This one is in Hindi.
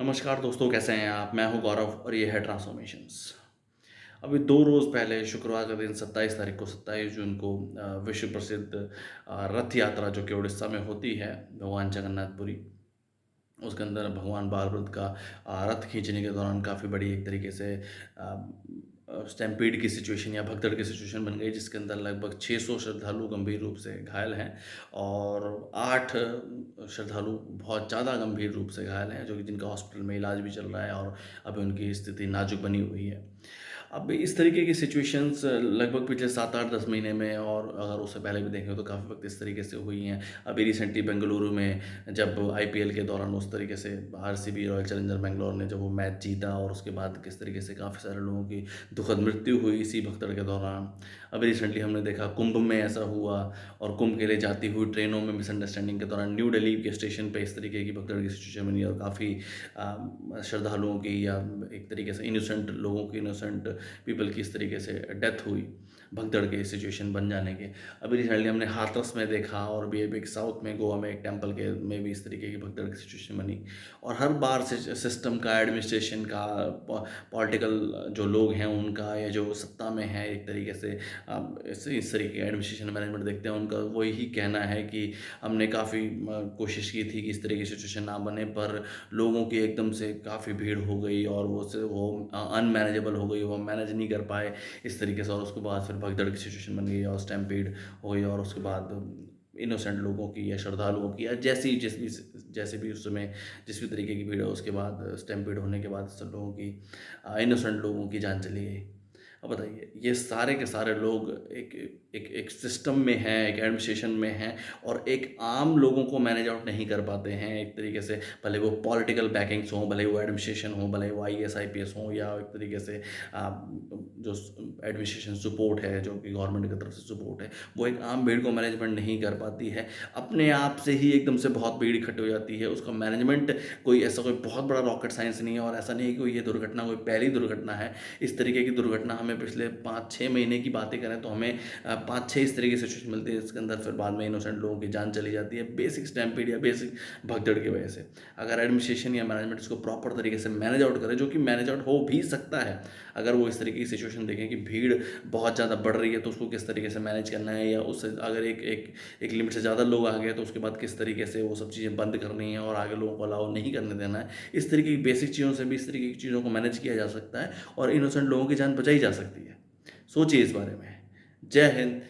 नमस्कार दोस्तों, कैसे हैं आप? मैं हूं गौरव और ये है ट्रांसफॉर्मेशंस। अभी 2 रोज़ पहले शुक्रवार का दिन 27 तारीख को 27 जून को विश्व प्रसिद्ध रथ यात्रा जो कि उड़ीसा में होती है, भगवान जगन्नाथपुरी, उसके अंदर भगवान बालभद्र का रथ खींचने के दौरान काफ़ी बड़ी एक तरीके से स्टैम्पीड की सिचुएशन या भगदड़ की सिचुएशन बन गई, जिसके अंदर लगभग 600 श्रद्धालु गंभीर रूप से घायल हैं और 8 श्रद्धालु बहुत ज़्यादा गंभीर रूप से घायल हैं, जो कि जिनका हॉस्पिटल में इलाज भी चल रहा है और अभी उनकी स्थिति नाजुक बनी हुई है। अब इस तरीके की सिचुएशंस लगभग पिछले 7, 8, 10 महीने में, और अगर उससे पहले भी देखें तो काफ़ी वक़्त इस तरीके से हुई हैं। अभी रिसेंटली बेंगलुरु में जब आईपीएल के दौरान उस तरीके से आरसीबी रॉयल चैलेंजर बैंगलोर ने जब वो मैच जीता, और उसके बाद किस तरीके से काफ़ी सारे लोगों की दुखद मृत्यु हुई इसी भगदड़ के दौरान। अभी रिसेंटली हमने देखा कुंभ में ऐसा हुआ, और कुंभ के लिए जाती हुई ट्रेनों में मिसअंडरस्टैंडिंग के दौरान न्यू दिल्ली के स्टेशन पे इस तरीके की भगदड़ की सिचुएशन बनी, और काफ़ी श्रद्धालुओं की या एक तरीके से इनोसेंट लोगों की, इनोसेंट पीपल की इस तरीके से डेथ हुई भगदड़ के सिचुएशन बन जाने के। अभी रिसेंटली हमने हाथरस में देखा, और भी अभी एक साउथ में गोवा में एक टेम्पल के में भी इस तरीके की भगदड़ की सिचुएशन बनी। और हर बार से सिस्टम का, एडमिनिस्ट्रेशन का, पॉलिटिकल जो लोग हैं उनका, या जो सत्ता में है एक तरीके से इस तरीके का एडमिनिस्ट्रेशन मैनेजमेंट देखते हैं, उनका वही कहना है कि हमने काफ़ी कोशिश की थी कि इस तरह की सिचुएशन ना बने, पर लोगों की एकदम से काफ़ी भीड़ हो गई और वो अनमैनेजेबल हो गई, वो मैनेज नहीं कर पाए इस तरीके से, और उसके बाद फिर भगदड़ की सिचुएशन बन गई और स्टैम्पीड हो गई, और उसके बाद इनोसेंट लोगों की या श्रद्धालुओं की या जैसे भी उस समय जिस भी तरीके की भीड़ है, उसके बाद स्टैम्पीड होने के बाद सब लोगों की, इनोसेंट लोगों की जान चली गई। अब बताइए, ये सारे के सारे लोग एक एक सिस्टम में हैं, एक एडमिनिस्ट्रेशन में हैं, और एक आम लोगों को मैनेज आउट नहीं कर पाते हैं एक तरीके से, भले वो पॉलिटिकल बैकिंग्स हों, भले वो एडमिनिस्ट्रेशन हो, भले वो आईएएस आईपीएस हों, या एक तरीके से जो एडमिनिस्ट्रेशन सपोर्ट है, जो कि गवर्नमेंट की तरफ से सपोर्ट है, वो एक आम भीड़ को मैनेजमेंट नहीं कर पाती है। अपने आप से ही एकदम से बहुत भीड़ इकट्ठी हो जाती है, उसका मैनेजमेंट कोई ऐसा कोई बहुत बड़ा रॉकेट साइंस नहीं है, और ऐसा नहीं है कि कोई ये दुर्घटना कोई पहली दुर्घटना है। इस तरीके की दुर्घटना हमें पिछले 5-6 महीने की बातें करें तो हमें 5-6 इस तरीके से सिचुएशन मिलती है, इसके अंदर फिर बाद में इनोसेंट लोगों की जान चली जाती है, बेसिक स्टैम्पीड या बेसिक भगदड़ की वजह से। अगर एडमिनिस्ट्रेशन या मैनेजमेंट इसको प्रॉपर तरीके से मैनेज आउट करे, जो कि मैनेज आउट हो भी सकता है, अगर वो इस तरीके की सिचुएशन देखें कि भीड़ बहुत ज़्यादा बढ़ रही है तो उसको किस तरीके से मैनेज करना है, या उससे अगर एक लिमिट से ज़्यादा लोग आ गए तो उसके बाद किस तरीके से वो सब चीज़ें बंद करनी है और आगे लोगों को अलाउ नहीं करने देना है। इस तरीके की बेसिक चीज़ों से भी इस तरीके की चीज़ों को मैनेज किया जा सकता है, और इनोसेंट लोगों की जान बचाई जा सकती है। सोचिए इस बारे में। जय हिंद,